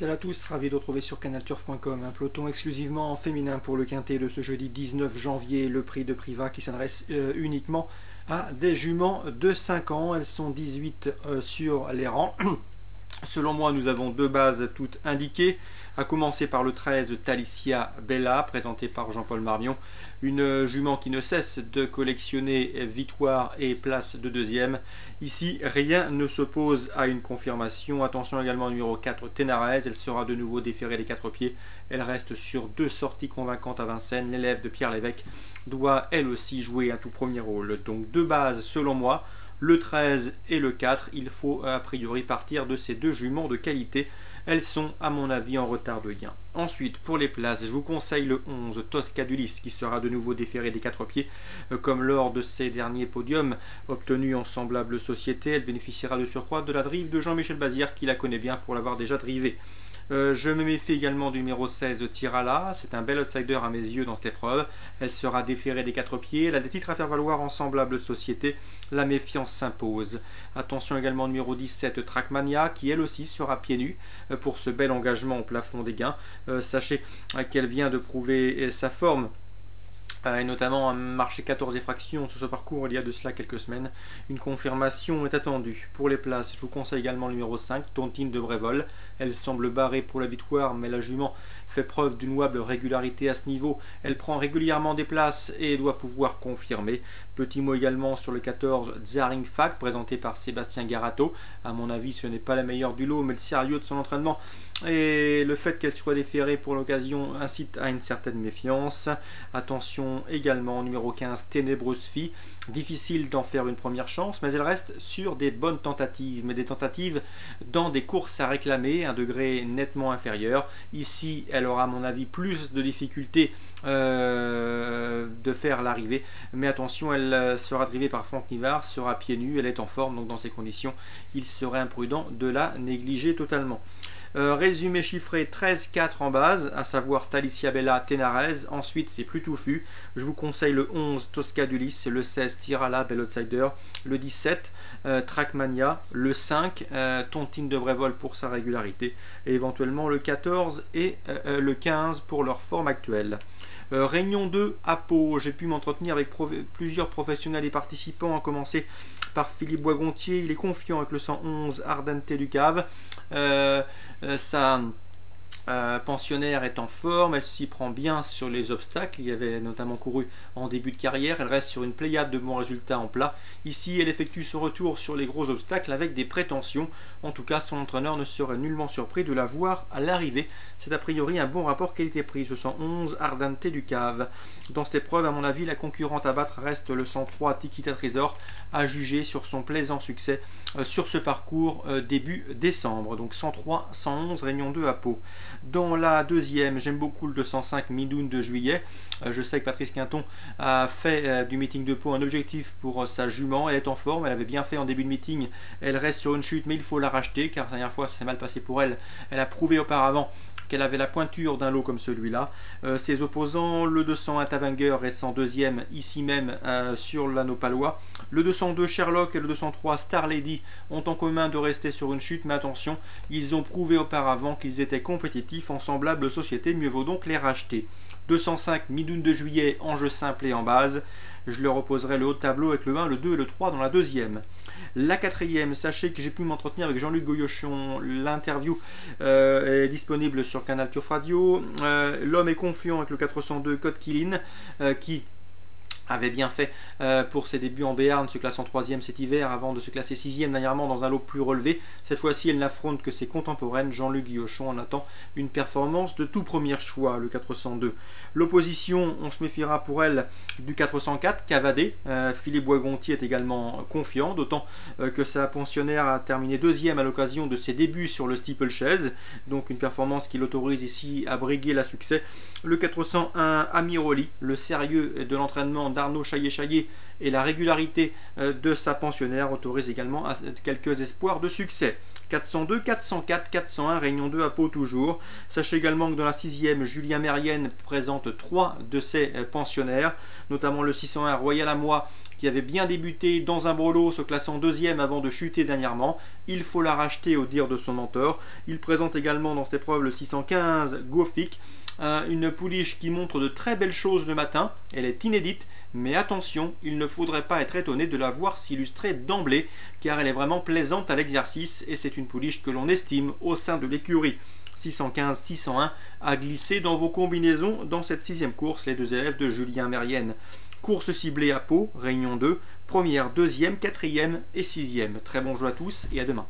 Salut à tous, ravi de retrouver sur canalturf.com un peloton exclusivement féminin pour le quintet de ce jeudi 19 janvier, le prix de Privas qui s'adresse uniquement à des juments de 5 ans. Elles sont 18 sur les rangs. Selon moi, nous avons deux bases toutes indiquées, à commencer par le 13 Talicia Bella, présenté par Jean-Paul Marmion, une jument qui ne cesse de collectionner victoires et places de deuxième. Ici, rien ne s'oppose à une confirmation. Attention également au numéro 4 Ténarèse, elle sera de nouveau déférée des quatre pieds. Elle reste sur deux sorties convaincantes à Vincennes. L'élève de Pierre Lévesque doit elle aussi jouer un tout premier rôle. Donc deux bases selon moi, le 13 et le 4, il faut a priori partir de ces deux juments de qualité. Elles sont à mon avis en retard de gain. Ensuite, pour les places, je vous conseille le 11 Toscadulis qui sera de nouveau déféré des quatre pieds comme lors de ses derniers podiums obtenus en semblable société. Elle bénéficiera de surcroît de la drive de Jean-Michel Bazir qui la connaît bien pour l'avoir déjà drivée. Je me méfie également du numéro 16 Tirala, c'est un bel outsider à mes yeux dans cette épreuve. Elle sera déférée des quatre pieds, elle a des titres à faire valoir en semblable société, la méfiance s'impose. Attention également au numéro 17 Trackmania qui elle aussi sera pieds nus pour ce bel engagement au plafond des gains. Sachez qu'elle vient de prouver sa forme et notamment un marché 14 effractions sur ce parcours il y a de cela quelques semaines. Une confirmation est attendue. Pour les places, je vous conseille également le numéro 5, Tontine de Brévol. Elle semble barrée pour la victoire, mais la jument fait preuve d'une louable régularité à ce niveau. Elle prend régulièrement des places et doit pouvoir confirmer. Petit mot également sur le 14, Zaring Fak, présenté par Sébastien Garato. À mon avis, ce n'est pas la meilleure du lot, mais le sérieux de son entraînement et le fait qu'elle soit déférée pour l'occasion incite à une certaine méfiance. Attention également au numéro 15, Ténébreuse Fille. Difficile d'en faire une première chance, mais elle reste sur des bonnes tentatives, mais des tentatives dans des courses à réclamer, un degré nettement inférieur. Ici, elle aura à mon avis plus de difficultés de faire l'arrivée, mais attention, elle sera drivée par Franck Nivard, sera pieds nus, elle est en forme, donc dans ces conditions, il serait imprudent de la négliger totalement. Résumé chiffré 13-4 en base, à savoir Talicia Bella, Ténarèse. Ensuite, c'est plus touffu. Je vous conseille le 11 Toscadulis, le 16 Tirala, Bel Outsider, le 17 Trackmania, le 5 Tontine de Brévol pour sa régularité, et éventuellement le 14 et le 15 pour leur forme actuelle. Réunion 2 à Pau, j'ai pu m'entretenir avec plusieurs professionnels et participants, à commencer par Philippe Boisgontier. Il est confiant avec le 111 Ardente du Cave. Sa pensionnaire est en forme, elle s'y prend bien sur les obstacles, il y avait notamment couru en début de carrière, elle reste sur une pléiade de bons résultats en plat. Ici, elle effectue son retour sur les gros obstacles avec des prétentions. En tout cas, son entraîneur ne serait nullement surpris de la voir à l'arrivée. C'est a priori un bon rapport qualité-prix, ce 111 Ardente du Cave. Dans cette épreuve, à mon avis, la concurrente à battre reste le 103 Tikita Trésor, à juger sur son plaisant succès sur ce parcours début décembre. Donc 103, 111, Réunion 2 à Pau. Dans la deuxième, j'aime beaucoup le 205 Midoun de juillet. Je sais que Patrice Quinton a fait du meeting de Pau un objectif pour sa jument. Elle est en forme, elle avait bien fait en début de meeting. Elle reste sur une chute, mais il faut la racheter car la dernière fois ça s'est mal passé pour elle. Elle a prouvé auparavant qu'elle avait la pointure d'un lot comme celui-là. Ses opposants, le 201 Tavanger restant deuxième ici même sur l'anneau palois. Le 202 Sherlock et le 203 Star Lady ont en commun de rester sur une chute, mais attention, ils ont prouvé auparavant qu'ils étaient compétitifs en semblable société, mieux vaut donc les racheter. 205 Midoun de juillet en jeu simple et en base. Je leur opposerai le haut de tableau avec le 1, le 2 et le 3 dans la deuxième. La quatrième, sachez que j'ai pu m'entretenir avec Jean-Luc Goyochon. L'interview est disponible sur Canal Turf Radio. L'homme est confiant avec le 402 Code Kilin qui avait bien fait pour ses débuts en Béarn, se classe en 3e cet hiver avant de se classer 6e dernièrement dans un lot plus relevé. Cette fois-ci, elle n'affronte que ses contemporaines. Jean-Luc Guillochon en attend une performance de tout premier choix, le 402. L'opposition, on se méfiera pour elle du 404, Cavadé. Philippe Boisgontier est également confiant, d'autant que sa pensionnaire a terminé deuxième à l'occasion de ses débuts sur le steeplechase, donc une performance qui l'autorise ici à briguer la succès. Le 401 Amiroli, le sérieux de l'entraînement d'Arnaud Chaillet-Chaillet et la régularité de sa pensionnaire autorise également quelques espoirs de succès. 402, 404, 401, Réunion 2 à Pau toujours. Sachez également que dans la 6e, Julien Mérienne présente 3 de ses pensionnaires, notamment le 601 Royal à moi qui avait bien débuté dans un brolo, se classant deuxième avant de chuter dernièrement. Il faut la racheter au dire de son mentor. Il présente également dans cette épreuve le 615 Gofik, une pouliche qui montre de très belles choses le matin. Elle est inédite, mais attention, il ne faudrait pas être étonné de la voir s'illustrer d'emblée, car elle est vraiment plaisante à l'exercice et c'est une pouliche que l'on estime au sein de l'écurie. 615-601 a glissé dans vos combinaisons dans cette 6e course, les 2 élèves de Julien Mérienne. Course ciblée à Pau, Réunion 2, première, 2e, 4e et 6e. Très bon jeu à tous et à demain.